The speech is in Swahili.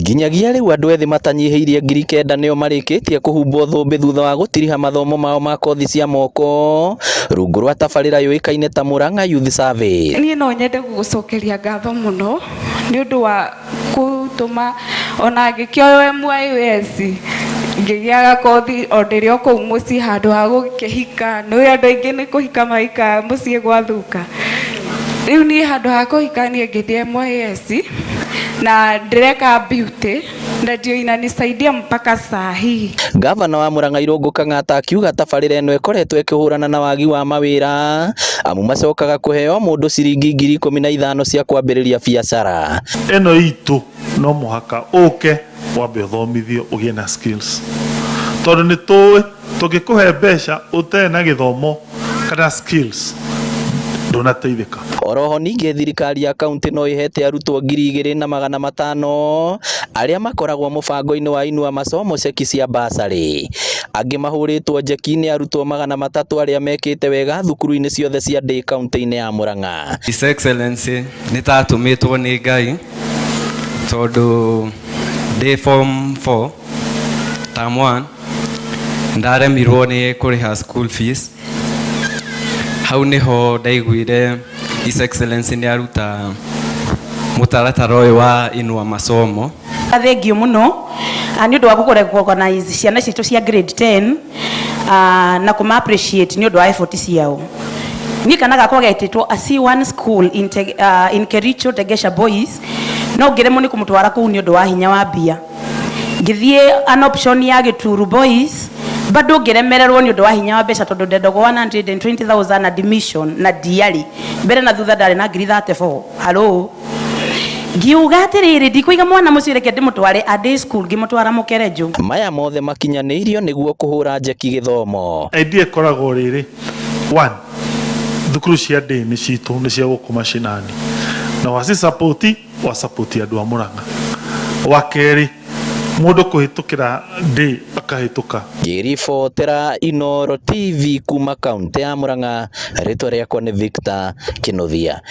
Nginyagia riu andu ethi matanyihiirie 9,000 nio marikitie kuhumbwo thumbi thutha wa gutiriha mathomo mao ma kothi cia moko rungu rwa tabarira yuikaine ta Murang'a Youth Service. Ni no nyende gugucokeria ngatho muno ni undu wa kutuma ona ngikioyo MYS ngigiaga kothi ondirio kuu muci handu ha gukihika no andu aingi ni kuhika maika muci gwathuka. Riu ni handu ha kuhika ni ngithie MYS na ndireka beauty ndio inanisaidia mpaka saa hii. Gavana wa Murang'a Irungu Kang'ata akiuga tabarira eno ikoretwo ikihurana na wagi wa mawira amu macokaga kuheo mundu ciringi 15,000 cia kwambiriria biacara. Eno itu no muhaka uke wambe uthomithio ugie na skills tondu ni tugikuhe mbeca utee na githomo kana skills ndunateithika. Oroho ningi thirikari ya kaunti no ihete arutwo 2,500 aria makoragwo mubango-ini wa Inua Masomo ceki cia basari. Angi mahuritwo njeki ni arutwo 300 aria mekite wega thukuru-ini ciothe cia Ndei kaunti-ini ya Murang'a. His Excellency nitatumitwo ni Ngai tondu Ndei form 4 term 1 ndaremirwo ni kuriha school fees. Hau niho ndaiguire His Excellency ni aruta mutaratara uyu wa Inua Masomo. Thengio muno ni undu wa guorganize ciana citu cia grade 10 na kuma appreciate ni undu wa effort ciao. Ni kana gakwa getitwo a C1 school in Kericho Tegesha Boys no ngiremo ni kumutwara kuu ni undu wa hinya wa bia. Ngithie an option ya Gituru Boys bado ngiremererwo ni undu wa hinya wa mbeca tondu ndendogo 120,000 admission na diary mbere na thutha ndari na 34. Hello ngiuga atiriri ndikuiga mwana mucio reke ndimutware a day school ngimutwara Mukerejo. Maya mothe makinyaniirio niguo kuhura njeki githomo. Idea koragwo riri 1 thukuru cia Ndei ni citu ni cia gukuma cinani na wasi support andu a Murang'a. Wa keri mundu kuhitukira Ndei akahituka. Ngiribotera Inooro TV kuma kaunti ya Murang'a, ritwa riakwa ni Victor Kinuthia.